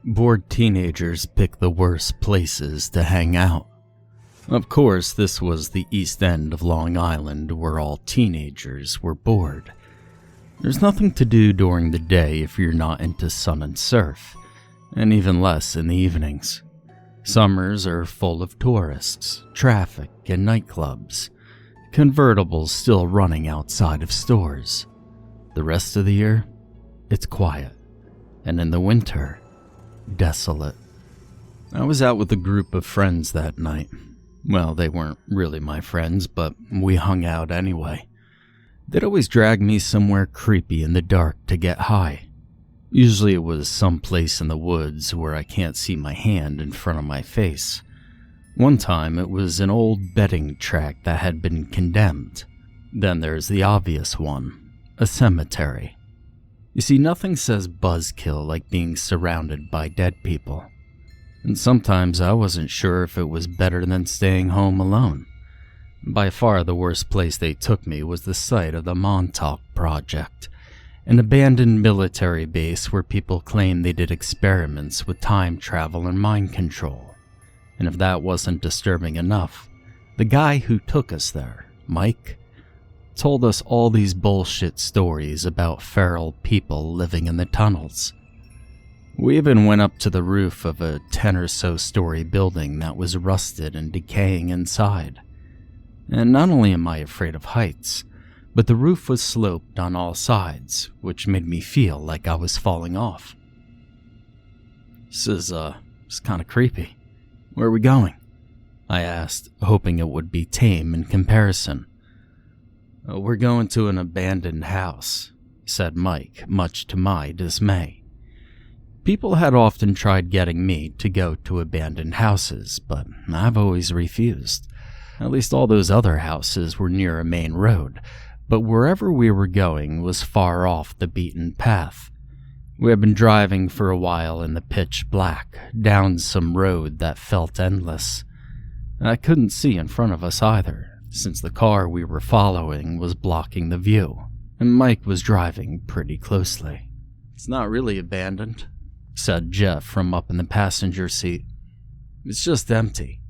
Bored teenagers pick the worst places to hang out. Of course, this was the East End of Long Island, where all teenagers were bored. There's nothing to do during the day if you're not into sun and surf, and even less in the evenings. Summers are full of tourists, traffic, and nightclubs. Convertibles still running outside of stores. The rest of the year, it's quiet. And in the winter, desolate. I was out with a group of friends that night. Well, they weren't really my friends, but we hung out anyway. They'd always drag me somewhere creepy in the dark to get high. Usually it was someplace in the woods where I can't see my hand in front of my face. One time it was an old bedding tract that had been condemned. Then there's the obvious one, a cemetery. You see, nothing says buzzkill like being surrounded by dead people. And sometimes I wasn't sure if it was better than staying home alone. By far the worst place they took me was the site of the Montauk Project, an abandoned military base where people claim they did experiments with time travel and mind control. And if that wasn't disturbing enough, the guy who took us there, Mike, told us all these bullshit stories about feral people living in the tunnels. We even went up to the roof of a 10 or so story building that was rusted and decaying inside. And not only am I afraid of heights, but the roof was sloped on all sides, which made me feel like I was falling off. This is kind of creepy. Where are we going? I asked, hoping it would be tame in comparison. We're going to an abandoned house, said Mike, much to my dismay. People had often tried getting me to go to abandoned houses, but I've always refused. At least all those other houses were near a main road, but wherever we were going was far off the beaten path. We had been driving for a while in the pitch black, down some road that felt endless. I couldn't see in front of us either, since the car we were following was blocking the view, and Mike was driving pretty closely. It's not really abandoned, said Jeff from up in the passenger seat. It's just empty.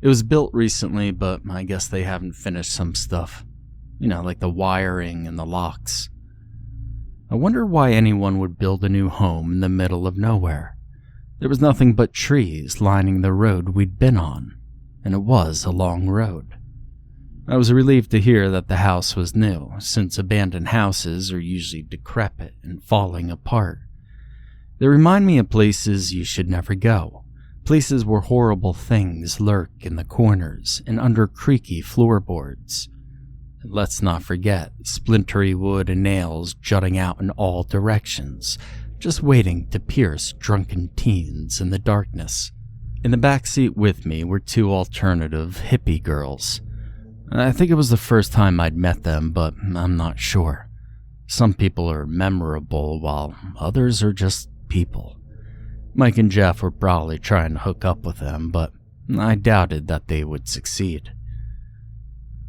It was built recently, but I guess they haven't finished some stuff. You know, like the wiring and the locks. I wonder why anyone would build a new home in the middle of nowhere. There was nothing but trees lining the road we'd been on, and it was a long road. I was relieved to hear that the house was new, since abandoned houses are usually decrepit and falling apart. They remind me of places you should never go, places where horrible things lurk in the corners and under creaky floorboards. And let's not forget splintery wood and nails jutting out in all directions, just waiting to pierce drunken teens in the darkness. In the back seat with me were two alternative hippie girls. I think it was the first time I'd met them, but I'm not sure. Some people are memorable, while others are just people. Mike and Jeff were probably trying to hook up with them, but I doubted that they would succeed.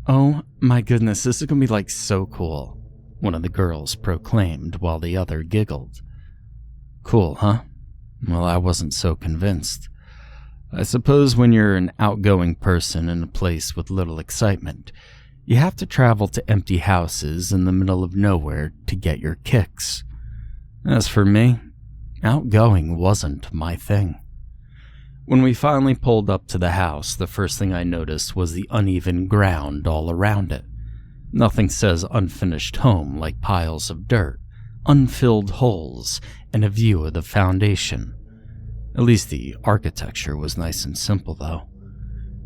Oh my goodness, this is gonna be like so cool, one of the girls proclaimed while the other giggled. Cool, huh? Well, I wasn't so convinced. I suppose when you're an outgoing person in a place with little excitement, you have to travel to empty houses in the middle of nowhere to get your kicks. As for me, outgoing wasn't my thing. When we finally pulled up to the house, the first thing I noticed was the uneven ground all around it. Nothing says unfinished home like piles of dirt, unfilled holes, and a view of the foundation. At least the architecture was nice and simple, though.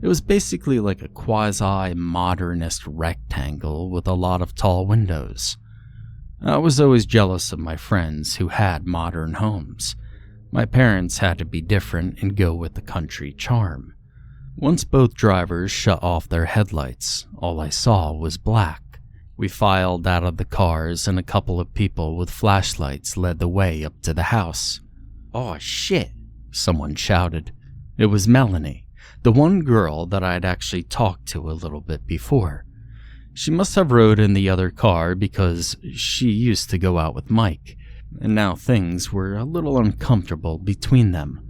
It was basically like a quasi-modernist rectangle with a lot of tall windows. I was always jealous of my friends who had modern homes. My parents had to be different and go with the country charm. Once both drivers shut off their headlights, all I saw was black. We filed out of the cars and a couple of people with flashlights led the way up to the house. "Oh shit," someone shouted. It was Melanie, the one girl that I'd actually talked to a little bit before. She must have rode in the other car because she used to go out with Mike. and now things were a little uncomfortable between them.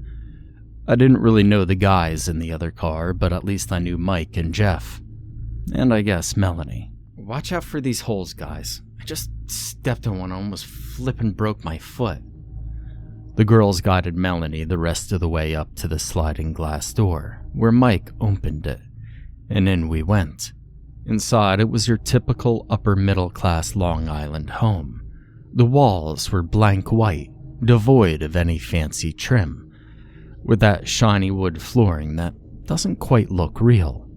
I didn't really know the guys in the other car, but at least I knew Mike and Jeff. And I guess Melanie. "Watch out for these holes, guys. I just stepped on one and almost flippin' broke my foot." The girls guided Melanie the rest of the way up to the sliding glass door, where Mike opened it, and in we went. Inside, it was your typical upper-middle-class Long Island home. The walls were blank white, devoid of any fancy trim, with that shiny wood flooring that doesn't quite look real.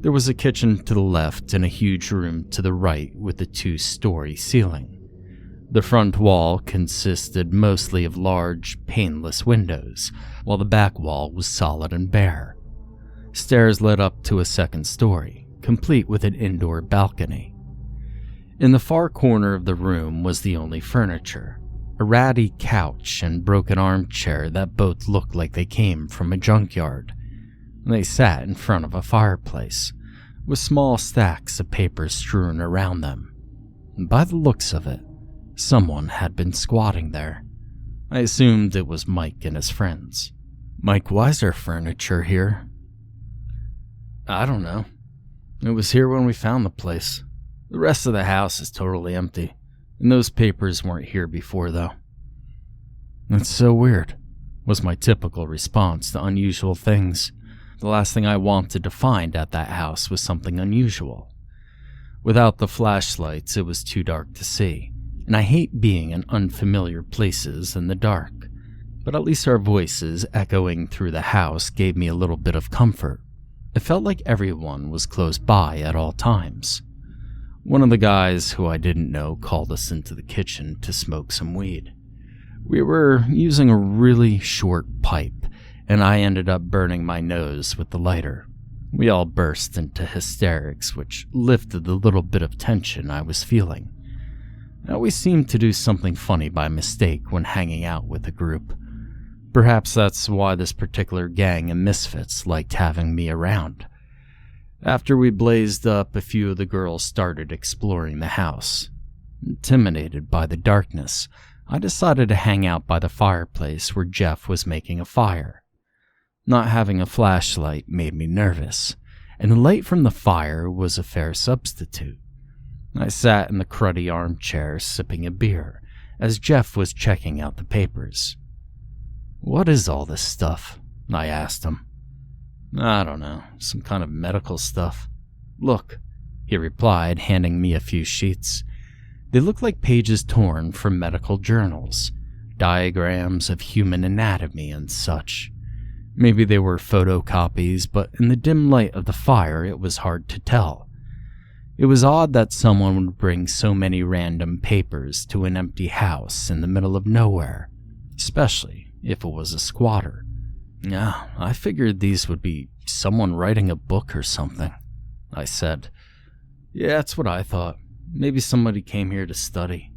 There was a kitchen to the left and a huge room to the right with a 2-story ceiling. The front wall consisted mostly of large, paneless windows, while the back wall was solid and bare. Stairs led up to a second story, complete with an indoor balcony. In the far corner of the room was the only furniture, a ratty couch and broken armchair that both looked like they came from a junkyard. They sat in front of a fireplace, with small stacks of papers strewn around them. By the looks of it, someone had been squatting there. I assumed it was Mike and his friends. "Mike, why's there furniture here?" "I don't know. It was here when we found the place. The rest of the house is totally empty, and those papers weren't here before, though." "That's so weird," was my typical response to unusual things. The last thing I wanted to find at that house was something unusual. Without the flashlights, it was too dark to see, and I hate being in unfamiliar places in the dark. But at least our voices echoing through the house gave me a little bit of comfort. It felt like everyone was close by at all times. One of the guys who I didn't know called us into the kitchen to smoke some weed. We were using a really short pipe, and I ended up burning my nose with the lighter. We all burst into hysterics, which lifted the little bit of tension I was feeling. I always seemed to do something funny by mistake when hanging out with a group. Perhaps that's why this particular gang of misfits liked having me around. After we blazed up, a few of the girls started exploring the house. Intimidated by the darkness, I decided to hang out by the fireplace where Jeff was making a fire. Not having a flashlight made me nervous, and the light from the fire was a fair substitute. I sat in the cruddy armchair sipping a beer as Jeff was checking out the papers. "What is all this stuff?" I asked him. "I don't know, some kind of medical stuff. Look," he replied, handing me a few sheets. They looked like pages torn from medical journals, diagrams of human anatomy and such. Maybe they were photocopies, but in the dim light of the fire it was hard to tell. It was odd that someone would bring so many random papers to an empty house in the middle of nowhere, especially if it was a squatter. "Yeah, I figured these would be someone writing a book or something," I said. "Yeah, that's what I thought. Maybe somebody came here to study."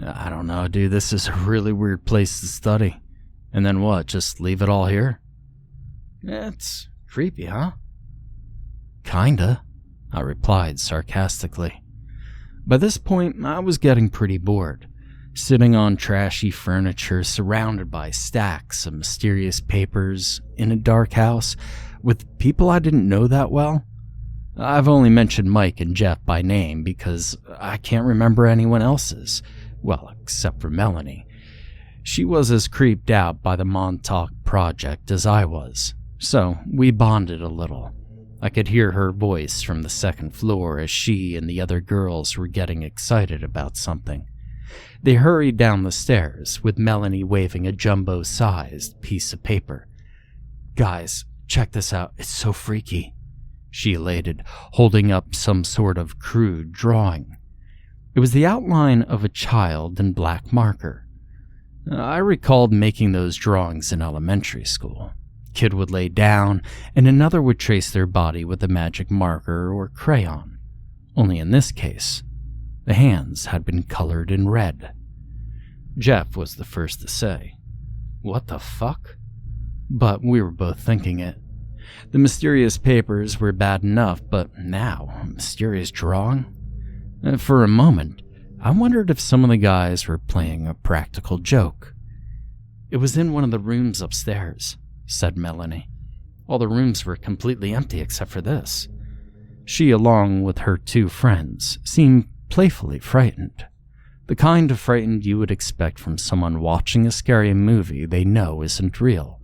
"I don't know, dude, this is a really weird place to study. And then what, just leave it all here?" "Yeah, it's creepy, huh?" "Kinda," I replied sarcastically. By this point, I was getting pretty bored, sitting on trashy furniture surrounded by stacks of mysterious papers in a dark house with people I didn't know that well. I've only mentioned Mike and Jeff by name because I can't remember anyone else's, well, except for Melanie. She was as creeped out by the Montauk project as I was, so we bonded a little. I could hear her voice from the second floor as she and the other girls were getting excited about something. They hurried down the stairs, with Melanie waving a jumbo-sized piece of paper. "Guys, check this out, it's so freaky," she elated, holding up some sort of crude drawing. It was the outline of a child in black marker. I recalled making those drawings in elementary school. Kid would lay down, and another would trace their body with a magic marker or crayon. Only in this case, the hands had been colored in red. Jeff was the first to say, "What the fuck?" But we were both thinking it. The mysterious papers were bad enough, but now, a mysterious drawing? For a moment, I wondered if some of the guys were playing a practical joke. "It was in one of the rooms upstairs," said Melanie. "All the rooms were completely empty except for this." She, along with her two friends, seemed playfully frightened. The kind of frightened you would expect from someone watching a scary movie they know isn't real.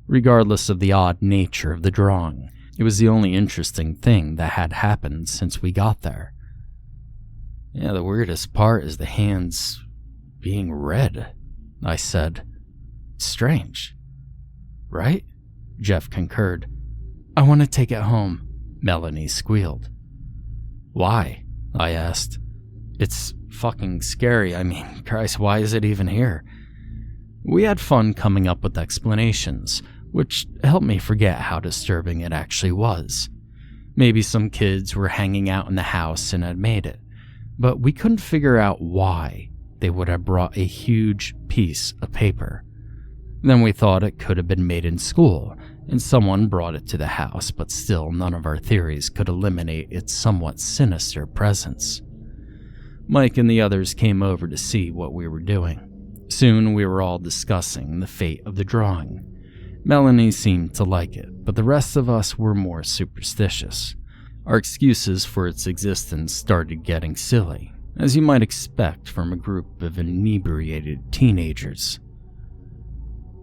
Regardless of the odd nature of the drawing, it was the only interesting thing that had happened since we got there. "Yeah, the weirdest part is the hands being red," I said. "It's strange, right?" Jeff concurred. "I want to take it home," Melanie squealed. "Why?" I asked. "It's fucking scary. I mean, Christ, why is it even here?" We had fun coming up with explanations, which helped me forget how disturbing it actually was. Maybe some kids were hanging out in the house and had made it, but we couldn't figure out why they would have brought a huge piece of paper. Then we thought it could have been made in school, and someone brought it to the house, but still none of our theories could eliminate its somewhat sinister presence. Mike and the others came over to see what we were doing. Soon we were all discussing the fate of the drawing. Melanie seemed to like it, but the rest of us were more superstitious. Our excuses for its existence started getting silly, as you might expect from a group of inebriated teenagers.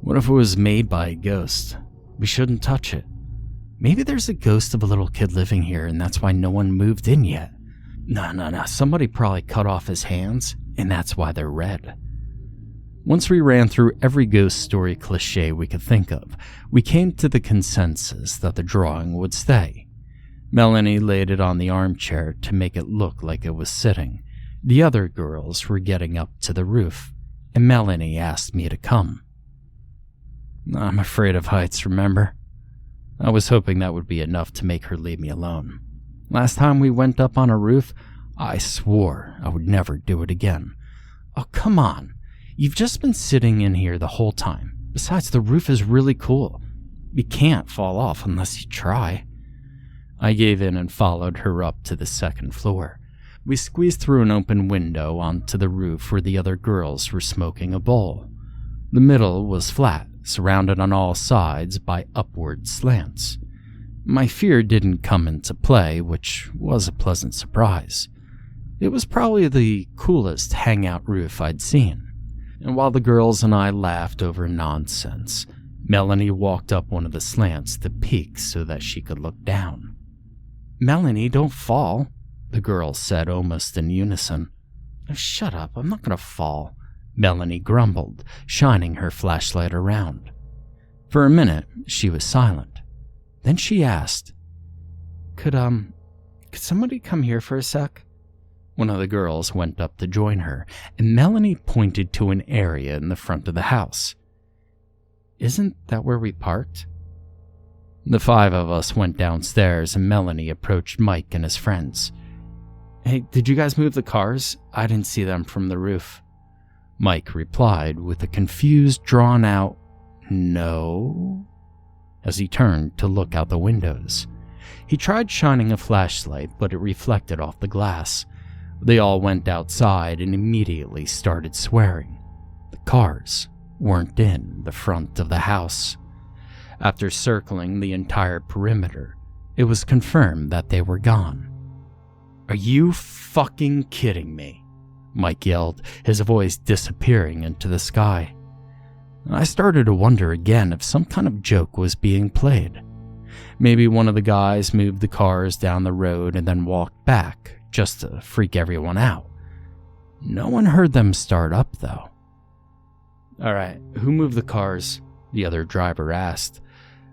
"What if it was made by a ghost? We shouldn't touch it. Maybe there's a ghost of a little kid living here and that's why no one moved in yet. No, somebody probably cut off his hands and that's why they're red." Once we ran through every ghost story cliche we could think of, we came to the consensus that the drawing would stay. Melanie laid it on the armchair to make it look like it was sitting. The other girls were getting up to the roof, and Melanie asked me to come. "I'm afraid of heights, remember?" I was hoping that would be enough to make her leave me alone. Last time we went up on a roof, I swore I would never do it again. "Oh, come on. You've just been sitting in here the whole time. Besides, the roof is really cool. You can't fall off unless you try." I gave in and followed her up to the second floor. We squeezed through an open window onto the roof where the other girls were smoking a bowl. The middle was flat, surrounded on all sides by upward slants. My fear didn't come into play, which was a pleasant surprise. It was probably the coolest hangout roof I'd seen. And while the girls and I laughed over nonsense, Melanie walked up one of the slants to peek so that she could look down. "Melanie, don't fall," the girls said almost in unison. "Oh, shut up, I'm not gonna fall," Melanie grumbled, shining her flashlight around. For a minute, she was silent. Then she asked, Could somebody come here for a sec?" One of the girls went up to join her, and Melanie pointed to an area in the front of the house. "Isn't that where we parked?" The five of us went downstairs, and Melanie approached Mike and his friends. "Hey, did you guys move the cars? I didn't see them from the roof." Mike replied with a confused, drawn-out, "No," as he turned to look out the windows. He tried shining a flashlight, but it reflected off the glass. They all went outside and immediately started swearing. The cars weren't in the front of the house. After circling the entire perimeter, it was confirmed that they were gone. "Are you fucking kidding me?" Mike yelled, his voice disappearing into the sky. I started to wonder again if some kind of joke was being played. Maybe one of the guys moved the cars down the road and then walked back, just to freak everyone out. No one heard them start up, though. "Alright, who moved the cars?" the other driver asked.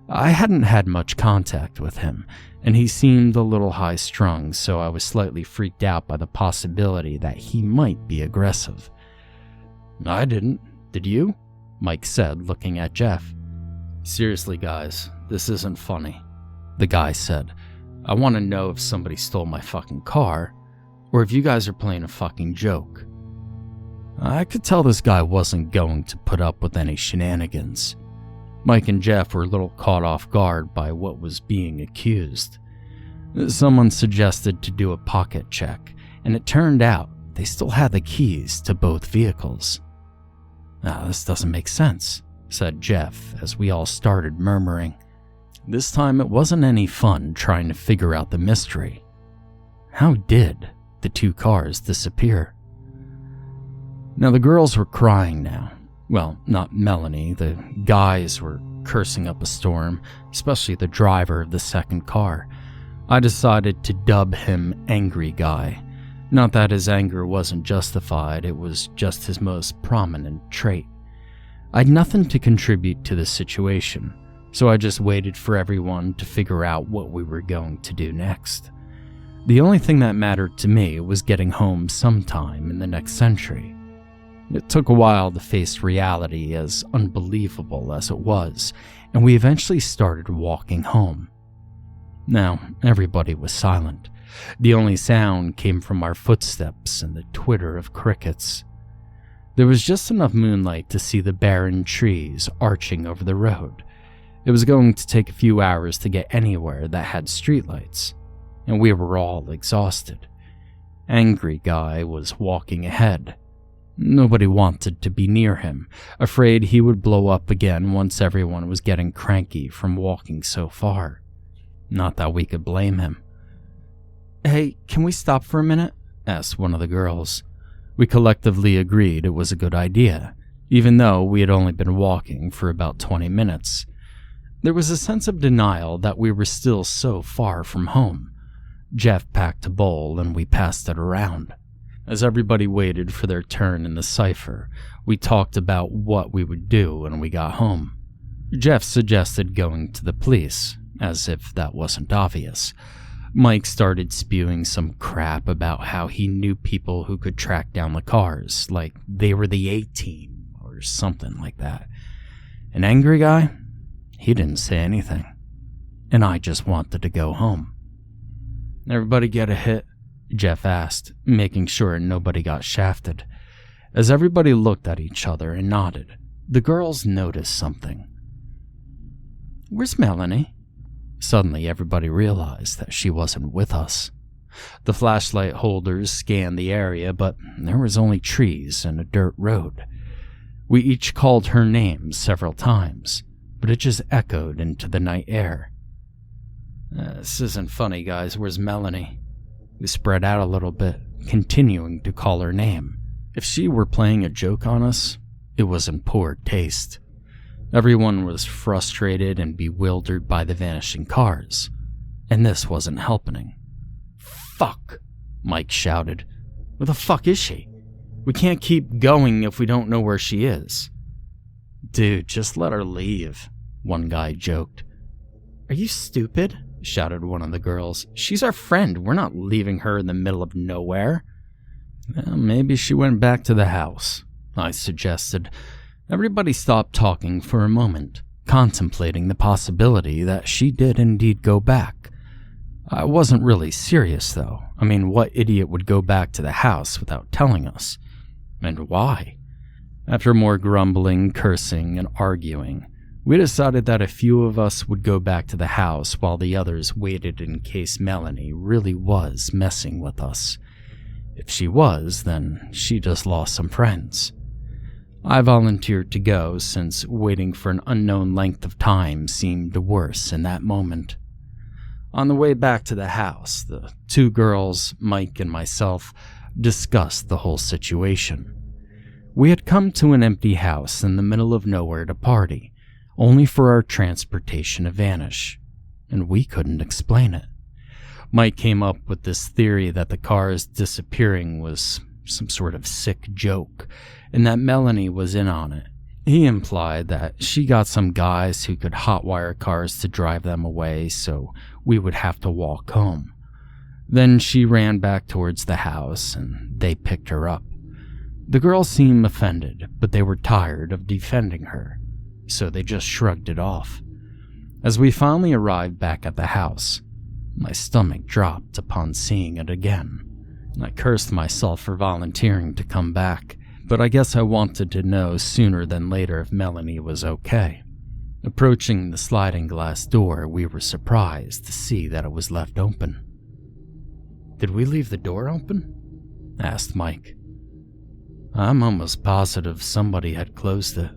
I hadn't had much contact with him, and he seemed a little high-strung, so I was slightly freaked out by the possibility that he might be aggressive. "I didn't. Did you?" Mike said, looking at Jeff. "Seriously, guys, this isn't funny," the guy said. "I want to know if somebody stole my fucking car, or if you guys are playing a fucking joke." I could tell this guy wasn't going to put up with any shenanigans. Mike and Jeff were a little caught off guard by what was being accused. Someone suggested to do a pocket check, and it turned out they still had the keys to both vehicles. "Now, this doesn't make sense," said Jeff as we all started murmuring. This time it wasn't any fun trying to figure out the mystery. How did the two cars disappear? Now the girls were crying now. Well, not Melanie, the guys were cursing up a storm, especially the driver of the second car. I decided to dub him Angry Guy. Not that his anger wasn't justified, it was just his most prominent trait. I'd nothing to contribute to the situation, so I just waited for everyone to figure out what we were going to do next. The only thing that mattered to me was getting home sometime in the next century. It took a while to face reality, as unbelievable as it was, and we eventually started walking home. Now, everybody was silent. The only sound came from our footsteps and the twitter of crickets. There was just enough moonlight to see the barren trees arching over the road. It was going to take a few hours to get anywhere that had streetlights, and we were all exhausted. Angry Guy was walking ahead. Nobody wanted to be near him, afraid he would blow up again once everyone was getting cranky from walking so far. Not that we could blame him. "Hey, can we stop for a minute?" asked one of the girls. We collectively agreed it was a good idea, even though we had only been walking for about 20 minutes. There was a sense of denial that we were still so far from home. Jeff packed a bowl and we passed it around. As everybody waited for their turn in the cipher, we talked about what we would do when we got home. Jeff suggested going to the police, as if that wasn't obvious. Mike started spewing some crap about how he knew people who could track down the cars, like they were the A-Team or something like that. An Angry Guy? He didn't say anything. And I just wanted to go home. "Everybody get a hit?" Jeff asked, making sure nobody got shafted. As everybody looked at each other and nodded, the girls noticed something. "Where's Melanie?" Suddenly everybody realized that she wasn't with us. The flashlight holders scanned the area, but there was only trees and a dirt road. We each called her name several times, but it just echoed into the night air. This isn't funny, guys. Where's Melanie?" We spread out a little bit, continuing to call her name. If she were playing a joke on us, it was in poor taste. Everyone was frustrated and bewildered by the vanishing cars, and this wasn't helping. "Fuck!" Mike shouted. "Where the fuck is she? We can't keep going if we don't know where she is." "Dude, just let her leave," one guy joked. "Are you stupid?" shouted one of the girls. "She's our friend. We're not leaving her in the middle of nowhere." "Well, maybe she went back to the house," I suggested. Everybody stopped talking for a moment, contemplating the possibility that she did indeed go back. I wasn't really serious, though. I mean, what idiot would go back to the house without telling us? And why? After more grumbling, cursing, and arguing, we decided that a few of us would go back to the house while the others waited in case Melanie really was messing with us. If she was, then she just lost some friends. I volunteered to go since waiting for an unknown length of time seemed worse in that moment. On the way back to the house, the two girls, Mike and myself, discussed the whole situation. We had come to an empty house in the middle of nowhere to party, only for our transportation to vanish, and we couldn't explain it. Mike came up with this theory that the cars disappearing was some sort of sick joke, and that Melanie was in on it. He implied that she got some guys who could hotwire cars to drive them away, so we would have to walk home. Then she ran back towards the house, and they picked her up. The girls seemed offended, but they were tired of defending her, so they just shrugged it off. As we finally arrived back at the house, my stomach dropped upon seeing it again. I cursed myself for volunteering to come back, but I guess I wanted to know sooner than later if Melanie was okay. Approaching the sliding glass door, we were surprised to see that it was left open. Did we leave the door open? asked Mike. I'm almost positive somebody had closed it,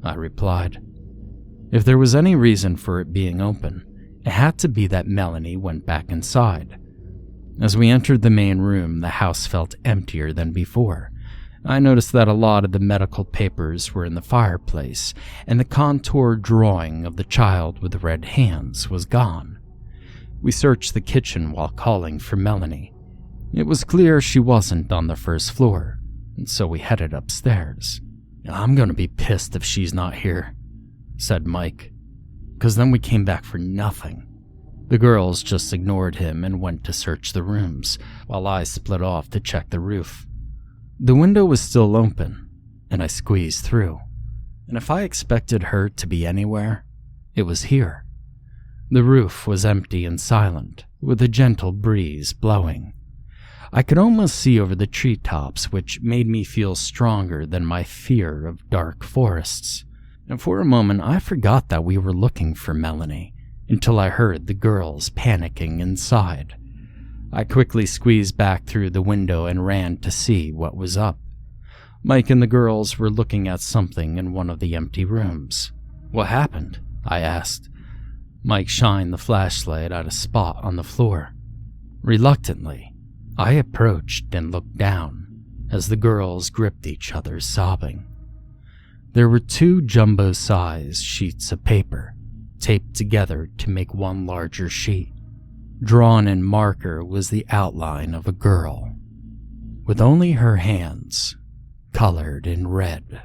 I replied. If there was any reason for it being open, it had to be that Melanie went back inside. As we entered the main room, the house felt emptier than before. I noticed that a lot of the medical papers were in the fireplace, and the contour drawing of the child with the red hands was gone. We searched the kitchen while calling for Melanie. It was clear she wasn't on the first floor, and so we headed upstairs. I'm gonna be pissed if she's not here, said Mike, because then we came back for nothing. The girls just ignored him and went to search the rooms, while I split off to check the roof. The window was still open, and I squeezed through, and if I expected her to be anywhere, it was here. The roof was empty and silent, with a gentle breeze blowing. I could almost see over the treetops, which made me feel stronger than my fear of dark forests. And for a moment, I forgot that we were looking for Melanie, until I heard the girls panicking inside. I quickly squeezed back through the window and ran to see what was up. Mike and the girls were looking at something in one of the empty rooms. What happened? I asked. Mike shined the flashlight at a spot on the floor. Reluctantly, I approached and looked down as the girls gripped each other, sobbing. There were 2 jumbo-sized sheets of paper, taped together to make one larger sheet. Drawn in marker was the outline of a girl, with only her hands colored in red.